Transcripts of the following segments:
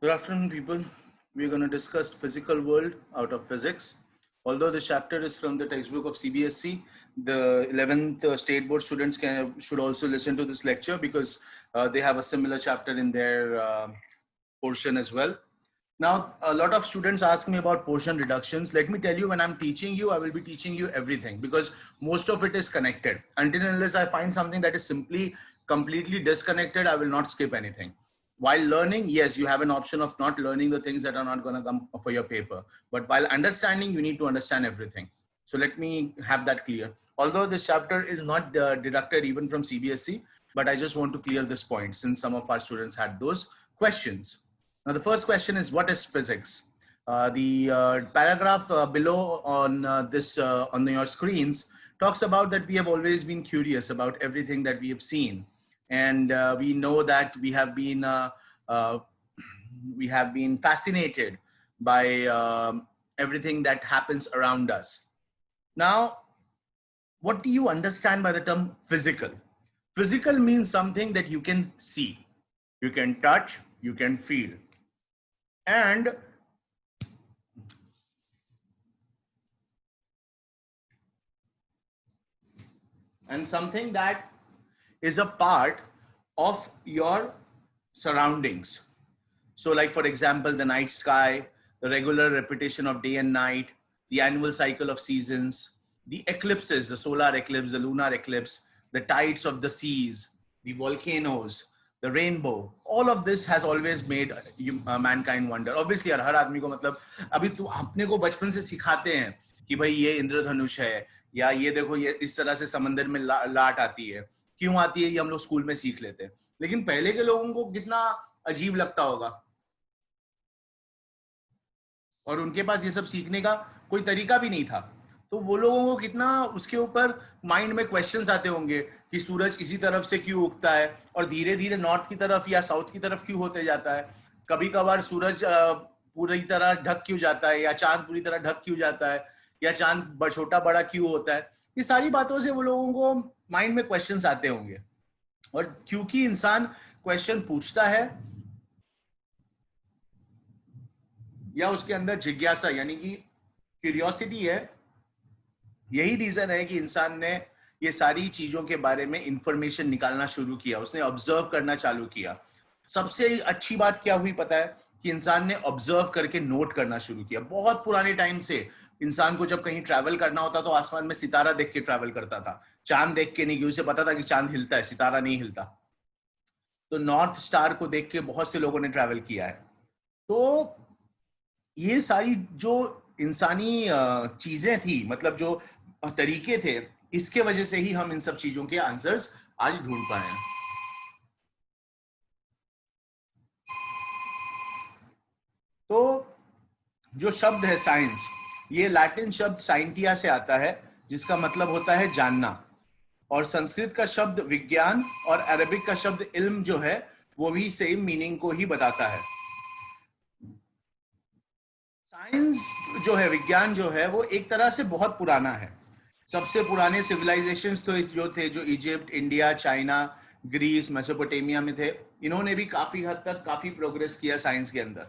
Good afternoon, people. We're going to discuss physical world out of physics. Although this chapter is from the textbook of CBSE, the 11th state board students should also listen to this lecture because they have a similar chapter in their portion as well. Now, a lot of students ask me about portion reductions. Let me tell you, when I'm teaching you, I will be teaching you everything because most of it is connected. Until and unless I find something that is simply completely disconnected, I will not skip anything. While learning, yes, you have an option of not learning the things that are not going to come for your paper. But while understanding, you need to understand everything. So let me have that clear. Although this chapter is not deducted even from CBSE, but I just want to clear this point since some of our students had those questions. Now, the first question is, what is physics? The paragraph below on on your screens talks about that we have always been curious about everything that we have seen. And we know that we have been fascinated by everything that happens around us. Now, what do you understand by the term physical? Physical means something that you can see, you can touch, you can feel. And something that is a part of your surroundings. So like, for example, the night sky, the regular repetition of day and night, the annual cycle of seasons, the eclipses, the solar eclipse, the lunar eclipse, the tides of the seas, the volcanoes, the rainbow, all of this has always made mankind wonder. Obviously, हर आदमी को मतलब अभी तो अपने को बचपन से सिखाते हैं कि भाई ये इंद्रधनुष है, या ये देखो ये इस तरह से समंदर में लाट आती है, क्यों आती है ये हम लोग स्कूल में सीख लेते हैं. लेकिन पहले के लोगों को कितना अजीब लगता होगा, और उनके पास ये सब सीखने का कोई तरीका भी नहीं था. तो वो लोगों को कितना उसके ऊपर माइंड में क्वेश्चंस आते होंगे कि सूरज इसी तरफ से क्यों उगता है और धीरे धीरे नॉर्थ की तरफ या साउथ की तरफ क्यों होते जाता है, कभी कभार सूरज पूरी तरह ढक क्यों जाता है, या चांद पूरी तरह ढक क्यों जाता है, या चांद छोटा बड़ा क्यों होता है. ये सारी बातों से वो लोगों को माइंड में क्वेश्चंस आते होंगे. और क्योंकि इंसान क्वेश्चन पूछता है या उसके अंदर जिज्ञासा यानी कि क्यूरियोसिटी है, यही रीजन है कि इंसान ने ये सारी चीजों के बारे में इंफॉर्मेशन निकालना शुरू किया, उसने ऑब्जर्व करना चालू किया. सबसे अच्छी बात क्या हुई पता है, कि इंसान ने ऑब्जर्व करके नोट करना शुरू किया. बहुत पुराने टाइम से इंसान को जब कहीं ट्रैवल करना होता तो आसमान में सितारा देख के ट्रैवल करता था, चांद देख के नहीं, क्योंकि उसे पता था कि चांद हिलता है, सितारा नहीं हिलता. तो नॉर्थ स्टार को देख के बहुत से लोगों ने ट्रैवल किया है. तो ये सारी जो इंसानी चीजें थी, मतलब जो तरीके थे, इसके वजह से ही हम इन सब चीजों के आंसर्स आज ढूंढ पाए हैं. तो जो शब्द है साइंस, ये लैटिन शब्द साइंटिया से आता है, जिसका मतलब होता है जानना, और संस्कृत का शब्द विज्ञान और अरबिक का शब्द इल्म जो है वो भी सेम मीनिंग को ही बताता है. साइंस जो है, विज्ञान जो है, वो एक तरह से बहुत पुराना है. सबसे पुराने सिविलाइजेशंस तो जो थे, जो Egypt, India, China, Greece, Mesopotamia में थे, इन्होंने भी काफी हद तक काफी प्रोग्रेस किया साइंस के अंदर.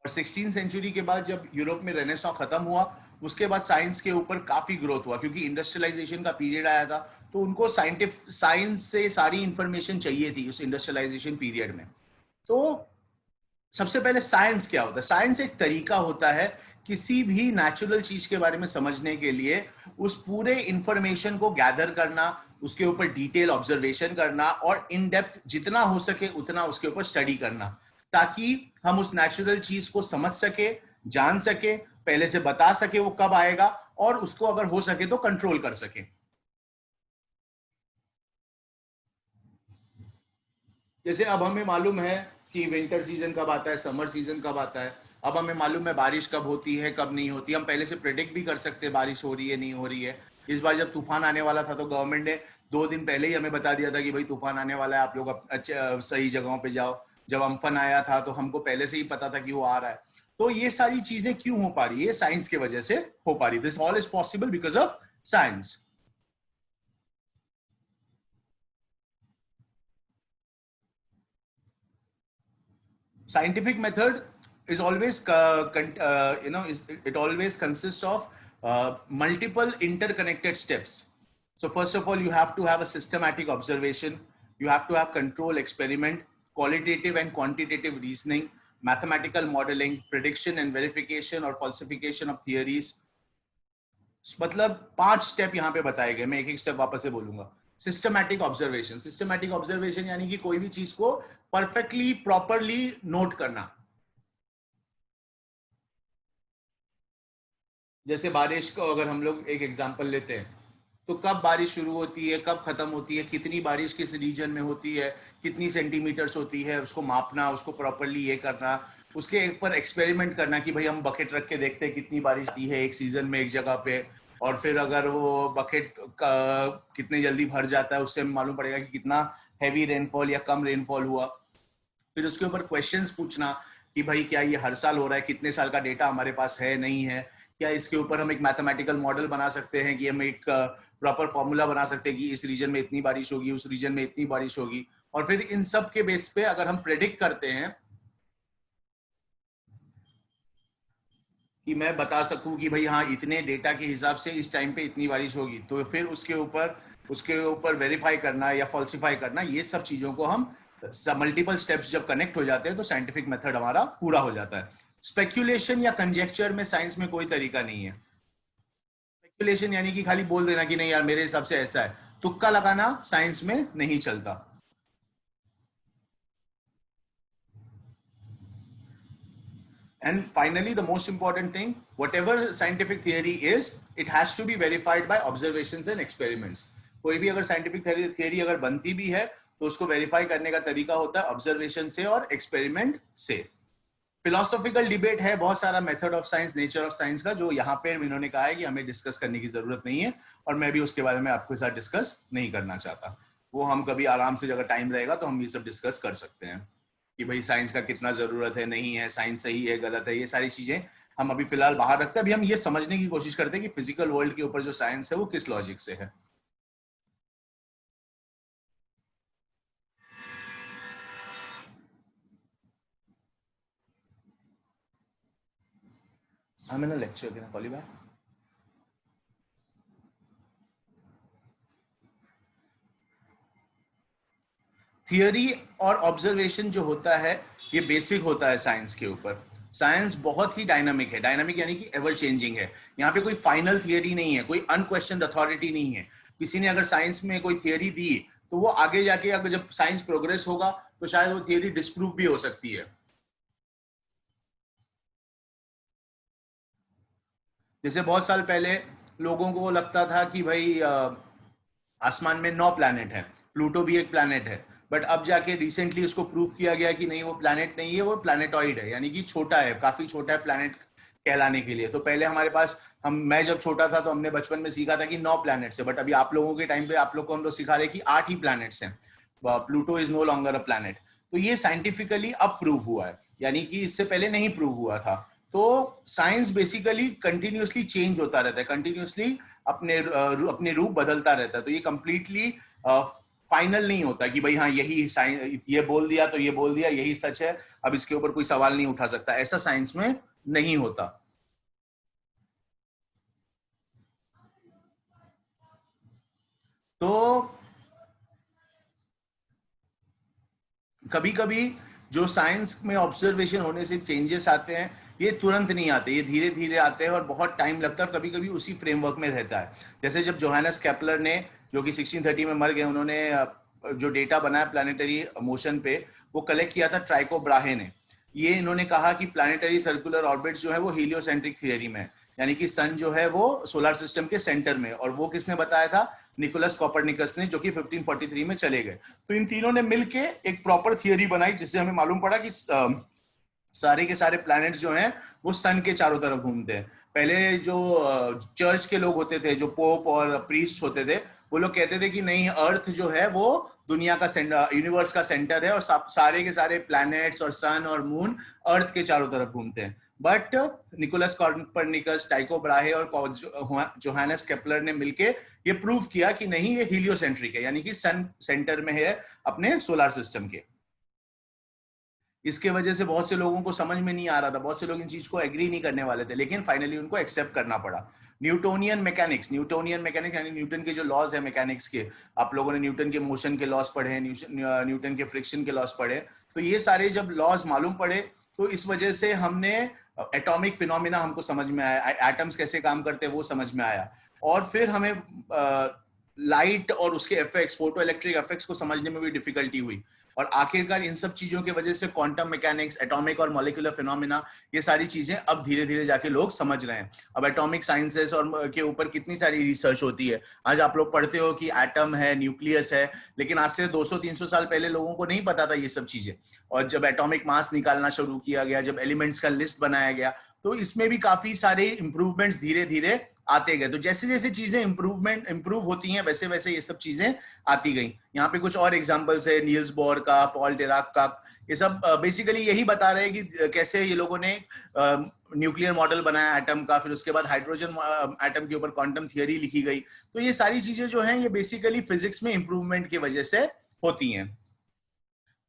और 16वीं सेंचुरी के बाद जब यूरोप में रेनेसां खत्म हुआ, उसके बाद साइंस के ऊपर काफी ग्रोथ हुआ, क्योंकि इंडस्ट्रियलाइजेशन का पीरियड आया था. तो उनको साइंस से सारी इंफॉर्मेशन चाहिए थी उस इंडस्ट्रियलाइजेशन पीरियड में. तो सबसे पहले साइंस क्या होता है? साइंस एक तरीका होता है किसी भी नेचुरल चीज के बारे में समझने के लिए, उस पूरे इंफॉर्मेशन को गैदर करना, उसके ऊपर डिटेल ऑब्जर्वेशन करना, और इन डेप्थ जितना हो सके उतना उसके ऊपर स्टडी करना, ताकि हम उस नेचुरल चीज को समझ सके, जान सके, पहले से बता सके वो कब आएगा, और उसको अगर हो सके तो कंट्रोल कर सके. जैसे अब हमें मालूम है कि विंटर सीजन कब आता है, समर सीजन कब आता है. अब हमें मालूम है बारिश कब होती है, कब नहीं होती. हम पहले से प्रेडिक्ट भी कर सकते हैं बारिश हो रही है, नहीं हो रही है. इस बार जब तूफान आने वाला था तो गवर्नमेंट ने 2 दिन पहले ही हमें बता दिया था कि भाई तूफान आने वाला है, आप लोग सही जगहों पे जाओ. जब अम्फन आया था तो हमको पहले से ही पता था कि वो आ रहा है. तो ये सारी चीजें क्यों हो पा रही है? साइंस के वजह से हो पा रही है. This all is possible because of science. Scientific method is always it always consists of multiple interconnected steps. So first of all, you have to have a systematic observation, you have to have control experiment, qualitative and quantitative reasoning, mathematical modeling, prediction and verification or falsification of theories. मतलब 5 step यहाँ पे बताए गए, मैं एक एक step वापस से बोलूंगा. सिस्टमैटिक ऑब्जर्वेशन यानी कि कोई भी चीज को परफेक्टली प्रॉपरली नोट करना. जैसे बारिश को अगर हम लोग एक एग्जांपल लेते हैं, तो कब बारिश शुरू होती है, कब खत्म होती है, कितनी बारिश किस रीजन में होती है, कितनी सेंटीमीटर्स होती है, उसको मापना, उसको प्रॉपरली ये करना, उसके ऊपर एक्सपेरिमेंट करना कि भाई हम बकेट रख के देखते हैं कितनी बारिश आती है एक सीजन में एक जगह पे, और फिर अगर वो बकेट कितने जल्दी भर जाता है उससे मालूम पड़ेगा कि कितना हैवी रेनफॉल या कम रेनफॉल हुआ. फिर उसके ऊपर क्वेश्चंस पूछना कि भाई क्या ये हर साल हो रहा है, कितने साल का डेटा हमारे पास है, नहीं है, क्या इसके ऊपर हम एक मैथमेटिकल मॉडल बना सकते हैं कि हम एक प्रॉपर फॉर्मूला बना सकते हैं कि इस रीजन में इतनी बारिश होगी, उस रीजन में इतनी बारिश होगी. और फिर इन सब के बेस पे अगर हम प्रेडिक्ट करते हैं कि मैं बता सकूं कि भाई हाँ इतने डेटा के हिसाब से इस टाइम पे इतनी बारिश होगी, तो फिर उसके ऊपर वेरीफाई करना या फॉल्सिफाई करना, ये सब चीजों को हम मल्टीपल स्टेप्स जब कनेक्ट हो जाते हैं तो साइंटिफिक मेथड हमारा पूरा हो जाता है. स्पेक्यूलेशन या कंजेक्चर में साइंस में कोई तरीका नहीं है. स्पेक्यूलेशन यानी कि खाली बोल देना कि नहीं यार मेरे हिसाब से ऐसा है, तुक्का लगाना साइंस में नहीं चलता. And finally, the most important thing, whatever scientific theory is, it has to be verified by observations and experiments. कोई भी अगर साइंटिफिक थियरी अगर बनती भी है तो उसको वेरीफाई करने का तरीका होता है ऑब्जर्वेशन से और एक्सपेरिमेंट से. फिलोसॉफिकल डिबेट है बहुत सारा method of science, nature of science का, जो यहाँ पे इन्होंने कहा है कि हमें डिस्कस करने की जरूरत नहीं है, और मैं भी उसके बारे में आपके साथ डिस्कस नहीं करना चाहता. वो हम कभी आराम से अगर टाइम रहेगा तो हम ये सब डिस्कस कर सकते हैं कि भाई साइंस का कितना जरूरत है, नहीं है, साइंस सही है गलत है, ये सारी चीजें हम अभी फिलहाल बाहर रखते हैं. अभी हम ये समझने की कोशिश करते हैं कि फिजिकल वर्ल्ड के ऊपर जो साइंस है वो किस लॉजिक से है. I'm in a lecture, can I call you back? Theory और ऑब्जर्वेशन जो होता है ये बेसिक होता है साइंस के ऊपर. साइंस बहुत ही डायनामिक है, डायनामिक यानी कि एवर चेंजिंग है. यहाँ पे कोई फाइनल थियरी नहीं है, कोई अनक्वेश्चनड अथॉरिटी नहीं है. किसी ने अगर साइंस में कोई थियरी दी तो वो आगे जाके अगर जब साइंस प्रोग्रेस होगा तो शायद वो थियरी डिस्प्रूव भी हो सकती है. जैसे बहुत साल पहले लोगों को लगता था कि भाई आसमान में 9 प्लैनेट है, प्लूटो भी एक प्लैनेट है, बट अब जाके रिसेंटली उसको प्रूव किया गया कि नहीं वो प्लैनेट नहीं है, वो प्लैनेटॉइड है, यानी कि छोटा है, काफी छोटा है प्लैनेट कहलाने के लिए. तो पहले हमारे पास मैं जब छोटा था तो हमने बचपन में सीखा था कि 9 प्लैनेट्स है, बट अभी आप लोगों के टाइम पे आप लोग को हम लोग सिखा रहे कि 8 ही प्लैनेट्स हैं. Pluto is no longer a planet. तो ये साइंटिफिकली अब प्रूव हुआ है, यानी कि इससे पहले नहीं प्रूव हुआ था. तो साइंस बेसिकली कंटिन्यूसली चेंज होता रहता है, कंटिन्यूसली अपने रूप बदलता रहता है. तो ये कंप्लीटली फाइनल नहीं होता कि भाई हाँ यही साइंस ये बोल दिया तो ये बोल दिया, यही सच है, अब इसके ऊपर कोई सवाल नहीं उठा सकता. ऐसा साइंस में नहीं होता. तो कभी कभी जो साइंस में ऑब्जर्वेशन होने से चेंजेस आते हैं ये तुरंत नहीं आते, ये धीरे धीरे आते हैं और बहुत टाइम लगता है, कभी कभी उसी फ्रेमवर्क में रहता है. जैसे जब जोहानस केपलर ने, जो कि 1630 में मर गए, उन्होंने जो डेटा बनाया प्लानिटरी मोशन पे, वो कलेक्ट किया था ट्राइको ब्राहे ने. ये इन्होंने कहा कि प्लानिटरी सर्कुलर ऑर्बिट्स जो है वो हीलियोसेंट्रिक थियरी में, यानी कि सन जो है वो सोलर सिस्टम के सेंटर में, और वो किसने बताया था, निकोलस कॉपरनिकस ने, जो कि 1543 में चले गए. तो इन तीनों ने मिलके एक प्रॉपर थियरी बनाई जिससे हमें मालूम पड़ा कि सारे के सारे प्लैनेट्स जो हैं वो सन के चारों तरफ घूमते हैं. पहले जो चर्च के लोग होते थे, जो पोप और प्रीस्ट होते थे, वो लोग कहते थे कि नहीं, अर्थ जो है वो दुनिया का सेंटर, यूनिवर्स का सेंटर है, और सारे के सारे प्लैनेट्स और सन और मून अर्थ के चारों तरफ घूमते हैं. बट निकोलस कॉपरनिकस, टाइको ब्राहे और जोहानस केपलर ने मिलके ये प्रूव किया कि नहीं, ये हीलियोसेंट्रिक है, यानी कि सन सेंटर में है अपने सोलर सिस्टम के. इसके वजह से बहुत से लोगों को समझ में नहीं आ रहा था, बहुत से लोग इन चीज को एग्री नहीं करने वाले थे, लेकिन फाइनली उनको एक्सेप्ट करना पड़ा। न्यूटोनियन मैकेनिक्स यानी न्यूटन के जो लॉज है मैकेनिक्स के, आप लोगों ने न्यूटन के मोशन के लॉज पढ़े हैं, न्यूटन के फ्रिक्शन के लॉज पढ़े, तो ये सारे जब लॉज मालूम पड़े तो इस वजह से हमने एटॉमिक फिनोमिना हमको समझ में आया, एटम्स कैसे काम करते हैं वो समझ में आया, और फिर हमें लाइट और उसके इफेक्ट्स, फोटो इलेक्ट्रिक इफेक्ट्स को समझने में भी डिफिकल्टी हुई, और आखिरकार इन सब चीजों की वजह से क्वांटम मैकेनिक्स, एटॉमिक और मॉलिक्यूलर फिनोमिना, ये सारी चीजें अब धीरे धीरे जाके लोग समझ रहे हैं। अब एटॉमिक साइंसेस और के ऊपर कितनी सारी रिसर्च होती है, आज आप लोग पढ़ते हो कि एटम है, न्यूक्लियस है, लेकिन आज से 200-300 साल पहले लोगों को नहीं पता था ये सब चीजें। और जब एटॉमिक मास निकालना शुरू किया गया, जब एलिमेंट्स का लिस्ट बनाया गया, तो इसमें भी काफी सारे इंप्रूवमेंट्स धीरे धीरे आते गए। तो जैसे जैसे चीजें इंप्रूव होती हैं, वैसे वैसे ये सब चीजें आती गई। यहाँ पे कुछ और एग्जांपल्स है, निल्स बोर का, पॉल डिराक का, ये सब बेसिकली यही बता रहे हैं कि कैसे ये लोगों ने न्यूक्लियर मॉडल बनाया एटम का, फिर उसके बाद हाइड्रोजन एटम के ऊपर क्वांटम थियरी लिखी गई। तो ये सारी चीजें जो हैं ये बेसिकली फिजिक्स में इंप्रूवमेंट की वजह से होती हैं।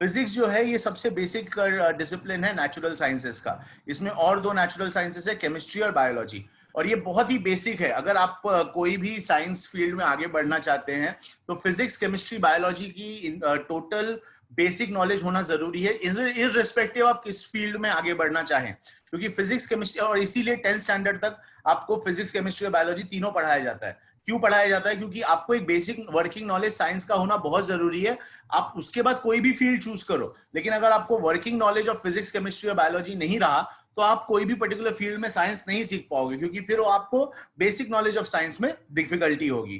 फिजिक्स जो है ये सबसे बेसिक डिसिप्लिन है नेचुरल साइंसेस का। इसमें और दो नेचुरल साइंसेस है, केमिस्ट्री और बायोलॉजी, और ये बहुत ही बेसिक है। अगर आप कोई भी साइंस फील्ड में आगे बढ़ना चाहते हैं तो फिजिक्स, केमिस्ट्री, बायोलॉजी की टोटल बेसिक नॉलेज होना जरूरी है, इररिस्पेक्टिव आप किस फील्ड में आगे बढ़ना चाहें, क्योंकि फिजिक्स, केमिस्ट्री, और इसीलिए 10th स्टैंडर्ड तक आपको फिजिक्स, केमिस्ट्री और बायोलॉजी तीनों पढ़ाया जाता है। क्यों पढ़ाया जाता है? क्योंकि आपको एक बेसिक वर्किंग नॉलेज साइंस का होना बहुत जरूरी है। आप उसके बाद कोई भी फील्ड चूज करो, लेकिन अगर आपको working knowledge of physics, chemistry और बायोलॉजी नहीं रहा तो आप कोई भी पर्टिकुलर फील्ड में साइंस नहीं सीख पाओगे, क्योंकि फिर आपको बेसिक नॉलेज ऑफ साइंस में डिफिकल्टी होगी।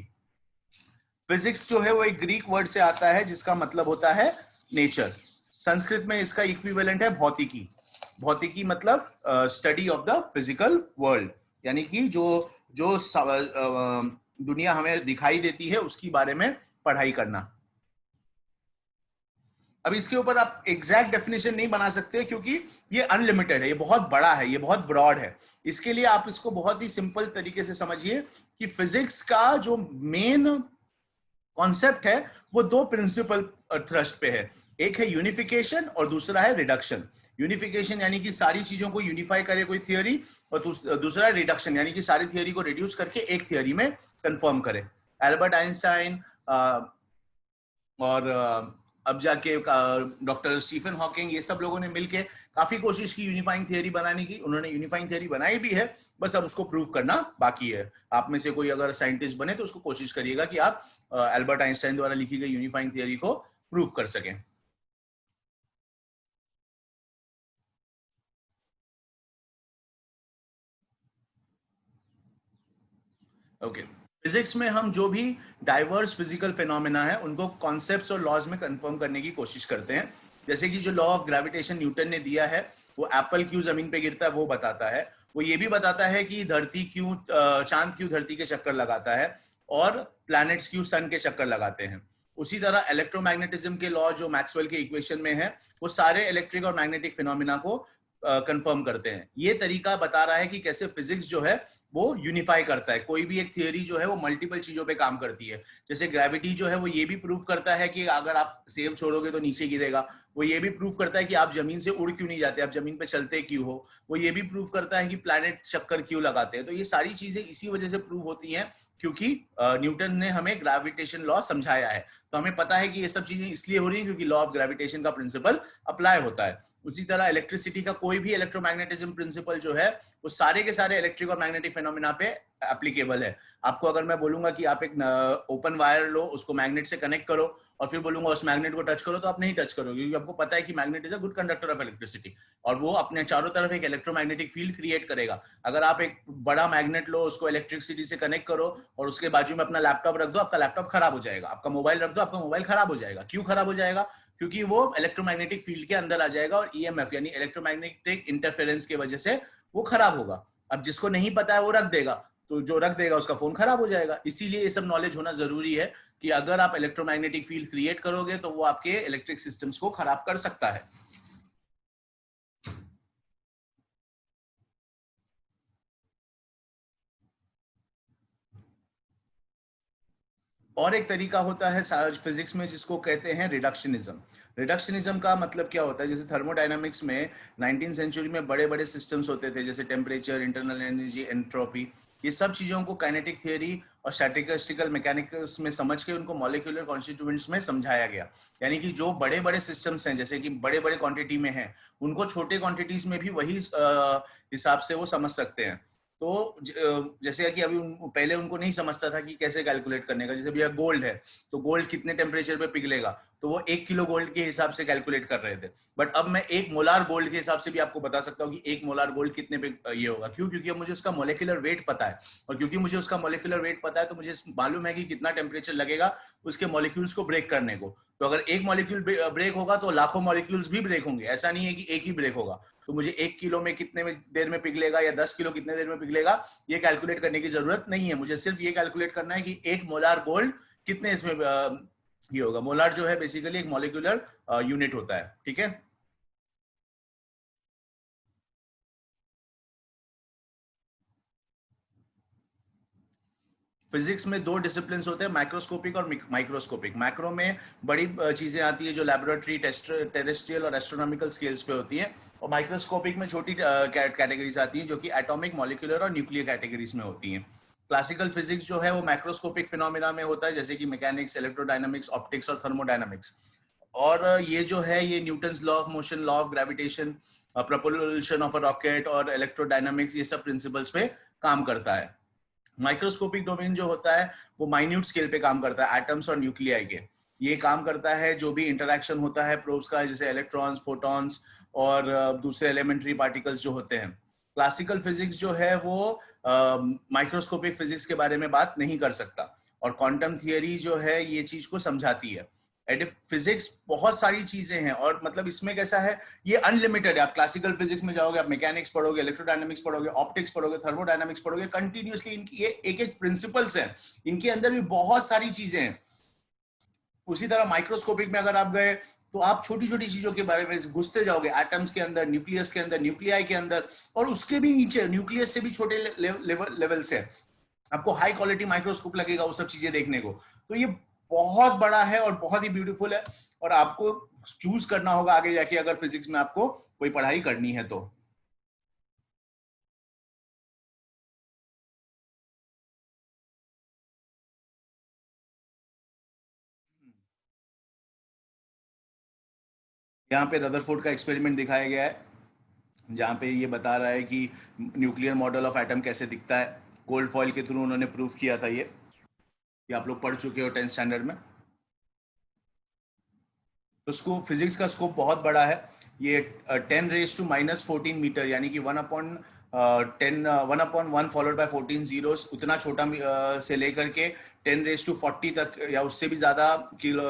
फिजिक्स जो है वो एक ग्रीक वर्ड से आता है जिसका मतलब होता है नेचर। संस्कृत में इसका इक्विवेलेंट है भौतिकी। भौतिकी मतलब study of the physical world, यानी कि जो जो दुनिया हमें दिखाई देती है उसकी बारे में पढ़ाई करना। अब इसके ऊपर आप एग्जैक्ट डेफिनेशन नहीं बना सकते, क्योंकि ये अनलिमिटेड है, ये बहुत बड़ा है, ये बहुत ब्रॉड है। इसके लिए आप इसको बहुत ही सिंपल तरीके से समझिए कि फिजिक्स का जो मेन कॉन्सेप्ट है वो दो प्रिंसिपल थ्रस्ट पे है। एक है यूनिफिकेशन और दूसरा है रिडक्शन। यूनिफिकेशन यानी कि सारी चीजों को यूनिफाई करे कोई थियोरी, और दूसरा रिडक्शन यानी कि सारी थियोरी को रिड्यूस करके एक थियोरी में कंफर्म करे। एल्बर्ट आइंस्टाइन और अब जाके डॉक्टर स्टीफन हॉकिंग, ये सब लोगों ने मिलकर काफी कोशिश की यूनिफाइंग थियरी बनाने की। उन्होंने यूनिफाइंग थियरी बनाई भी है, बस अब उसको प्रूव करना बाकी है। आप में से कोई अगर साइंटिस्ट बने तो उसको कोशिश करिएगा कि आप एल्बर्ट आइंस्टाइन द्वारा लिखी गई यूनिफाइंग थियरी को प्रूव कर सकें। ओके, फिजिक्स में हम जो भी डाइवर्स फिजिकल फिनोमेना है उनको कॉन्सेप्ट्स और लॉज में कंफर्म करने की कोशिश करते हैं। जैसे कि जो लॉ ऑफ ग्रेविटेशन न्यूटन ने दिया है, वो एप्पल क्यों जमीन पे गिरता है वो बताता है। वो ये भी बताता है कि धरती क्यों, चांद क्यों धरती के चक्कर लगाता है, और प्लैनेट्स क्यों सन के चक्कर लगाते हैं। उसी तरह इलेक्ट्रोमैग्नेटिज्म के लॉ जो मैक्सवेल के इक्वेशन में है, वो सारे इलेक्ट्रिक और मैग्नेटिक फिनोमिना को कंफर्म करते हैं। ये तरीका बता रहा है कि कैसे फिजिक्स जो है वो यूनिफाई करता है। कोई भी एक थियरी जो है वो मल्टीपल चीजों पे काम करती है। जैसे ग्रेविटी जो है वो ये भी प्रूव करता है कि अगर आप सेब छोड़ोगे तो नीचे गिरेगा। वो ये भी प्रूव करता है कि आप जमीन से उड़ क्यों नहीं जाते, आप जमीन पे चलते क्यों हो। वो ये भी प्रूव करता है कि प्लैनेट चक्कर क्यों लगाते हैं। तो ये सारी चीजें इसी वजह से प्रूव होती हैं क्योंकि न्यूटन ने हमें ग्रेविटेशन लॉ समझाया है। तो हमें पता है कि ये सब चीजें इसलिए हो रही हैं क्योंकि लॉ ऑफ ग्रेविटेशन का प्रिंसिपल अप्लाई होता है। उसी तरह इलेक्ट्रिसिटी का कोई भी इलेक्ट्रोमैग्नेटिज्म प्रिंसिपल जो है वो सारे के सारे इलेक्ट्रिक और मैग्नेटिक फेनोमेना पे एप्लीकेबल है। आपको अगर मैं बोलूंगा कि आप एक ओपन वायर लो, उसको मैग्नेट से कनेक्ट करो, और फिर बोलूंगा उस मैग्नेट को टच करो, तो आप नहीं टच करोगे, क्योंकि आपको पता है कि magnet is a good conductor of electricity, और वो अपने चारों तरफ एक इलेक्ट्रोमैग्नेटिक फील्ड क्रिएट करेगा। अगर आप एक बड़ा मैग्नेट लो, उसको इलेक्ट्रिसिटी से कनेक्ट करो, और उसके बाजू में अपना लैपटॉप रख दो, आपका लैपटॉप खराब हो जाएगा। आपका मोबाइल रख दो, आपका मोबाइल खराब हो जाएगा। क्यों खराब हो जाएगा? क्योंकि वो इलेक्ट्रोमैग्नेटिक फील्ड के अंदर आ जाएगा, और ईएमएफ यानी इलेक्ट्रोमैग्नेटिक इंटरफेरेंस की वजह से वो खराब होगा। अब जिसको नहीं पता है वो रख देगा, तो जो रख देगा उसका फोन खराब हो जाएगा। इसीलिए ये सब नॉलेज होना जरूरी है कि अगर आप इलेक्ट्रोमैग्नेटिक फील्ड क्रिएट करोगे तो वो आपके इलेक्ट्रिक सिस्टम्स को खराब कर सकता है। और एक तरीका होता है फिजिक्स में जिसको कहते हैं रिडक्शनिज्म। रिडक्शनिज्म का मतलब क्या होता है, जैसे थर्मोडायनामिक्स में 19वीं सेंचुरी में बड़े बड़े सिस्टम्स होते थे, जैसे टेम्परेचर, इंटरनल एनर्जी, एंट्रोपी, ये सब चीजों को काइनेटिक थियरी और स्टैटिस्टिकल मैकेनिक्स में समझ के उनको मॉलिक्यूलर कॉन्स्टिट्यूएंट्स में समझाया गया। यानी कि जो बड़े बड़े सिस्टम्स हैं, जैसे कि बड़े बड़े क्वांटिटी में हैं, उनको छोटे क्वांटिटीज में भी वही हिसाब से वो समझ सकते हैं। तो जैसे कि अभी पहले उनको नहीं समझता था कि कैसे कैलकुलेट करने का। जैसे भैया गोल्ड है, तो गोल्ड कितने टेम्परेचर पे पिघलेगा, तो वो 1 किलो गोल्ड के हिसाब से कैलकुलेट कर रहे थे। बट अब मैं 1 मोलार गोल्ड के हिसाब से भी आपको बता सकता हूँ कि 1 मोलार गोल्ड कितने पे ये होगा। क्यों? क्योंकि अब मुझे उसका मोलिकुलर वेट पता है, और क्योंकि मुझे उसका मोलिकुलर वेट पता है तो मुझे मालूम है कि कितना टेम्परेचर लगेगा उसके मॉलिक्यूल्स को ब्रेक करने को। तो अगर एक मॉलिक्यूल ब्रेक होगा तो लाखों मॉलिक्यूल्स भी ब्रेक होंगे, ऐसा नहीं है कि एक ही ब्रेक होगा। तो मुझे 1 किलो में कितने देर में पिघलेगा या 10 किलो कितने देर में पिघलेगा, ये कैलकुलेट करने की जरूरत नहीं है। मुझे सिर्फ ये कैलकुलेट करना है कि 1 मोलार गोल्ड कितने इसमें ये होगा। मोलार जो है बेसिकली एक मॉलिक्यूलर यूनिट होता है, ठीक है। फिजिक्स में दो डिसिप्लिन होते हैं, माइक्रोस्कोपिक और माइक्रोस्कोपिक। मैक्रो में बड़ी चीजें आती है जो लैबोरेटरी, टेरेस्ट्रियल और एस्ट्रोनॉमिकल स्केल्स पे होती हैं, और माइक्रोस्कोपिक में छोटी कैटेगरीज आती हैं जो कि एटॉमिक, मॉलिक्यूलर और न्यूक्लियर कैटेगरीज में होती हैं। क्लासिकल फिजिक्स जो है वो माइक्रोस्कोपिक फिनोमिना में होता है, जैसे कि मैकेनिक्स, इलेक्ट्रोडायनामिक्स, ऑप्टिक्स और थर्मोडायनामिक्स। और ये जो है ये Newton's law of motion, law of gravitation, propulsion of a rocket और इलेक्ट्रोडायनामिक्स, ये सब प्रिंसिपल्स पे काम करता है। माइक्रोस्कोपिक डोमेन जो होता है वो माइन्यूट स्केल पे काम करता है, एटम्स और न्यूक्लियाई के। ये काम करता है जो भी इंटरेक्शन होता है प्रोब्स का, जैसे इलेक्ट्रॉन्स, फोटॉन्स और दूसरे एलिमेंट्री पार्टिकल्स जो होते हैं। क्लासिकल फिजिक्स जो है वो माइक्रोस्कोपिक फिजिक्स के बारे में बात नहीं कर सकता, और क्वांटम थियरी जो है ये चीज को समझाती है। फिजिक्स बहुत सारी चीजें हैं, और मतलब इसमें कैसा है, ये अनलिमिटेड है। आप क्लासिकल फिजिक्स में जाओगे, आप मैकेनिक्स पढ़ोगे, इलेक्ट्रोडायनामिक्स पढ़ोगे, ऑप्टिक्स पढ़ोगे, थर्मोडायनामिक्स पढ़ोगे, कंटिन्यूअसली इनकी ये एक एक प्रिंसिपल्स हैं, इनके अंदर भी बहुत सारी चीजें हैं। उसी तरह माइक्रोस्कोपिक में अगर आप गए तो आप छोटी छोटी चीजों के बारे में घुसते जाओगे, एटम्स के अंदर, न्यूक्लियस के अंदर, न्यूक्लियाई के अंदर, और उसके भी नीचे न्यूक्लियस से भी छोटे लेवल से आपको हाई क्वालिटी माइक्रोस्कोप लगेगा वो सब चीजें देखने को। तो ये बहुत बड़ा है और बहुत ही ब्यूटीफुल है, और आपको चूज करना होगा आगे जाके अगर फिजिक्स में आपको कोई पढ़ाई करनी है तो। यहाँ पे रदरफोर्ड का एक्सपेरिमेंट दिखाया गया है, जहाँ पे ये बता रहा है कि न्यूक्लियर मॉडल ऑफ एटम कैसे दिखता है। कोल्ड फॉइल के थ्रू उन्होंने प्रूफ किया था ये आप लोग पढ़ चुके हो 10th स्टैंडर्ड में। तो उसको फिजिक्स का स्कोप बहुत बड़ा है। ये 10⁻⁻14 मीटर, यानी कि 1/1 फॉलोड बाय 14 जीरोस, उतना छोटा से लेकर के 10⁻40 तक या उससे भी ज्यादा किलो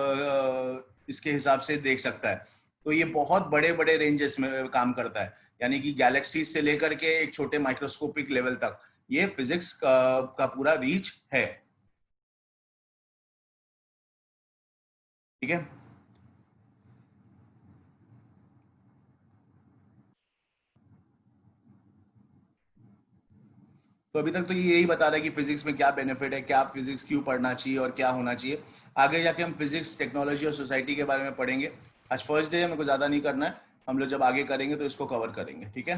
इसके हिसाब से देख सकता है। तो ये बहुत बड़े बड़े रेंजेस में काम करता है, यानी कि गैलेक्सीज से लेकर के एक छोटे माइक्रोस्कोपिक लेवल तक ये फिजिक्स का पूरा रीच है, ठीक है। तो अभी तक तो ये यही बता रहा है कि फिजिक्स में क्या बेनिफिट है, क्या फिजिक्स क्यों पढ़ना चाहिए और क्या होना चाहिए। आगे जाके हम फिजिक्स, टेक्नोलॉजी और सोसाइटी के बारे में पढ़ेंगे। आज फर्स्ट डे है, मेरे को ज्यादा नहीं करना है, हम लोग जब आगे करेंगे तो इसको कवर करेंगे, ठीक है।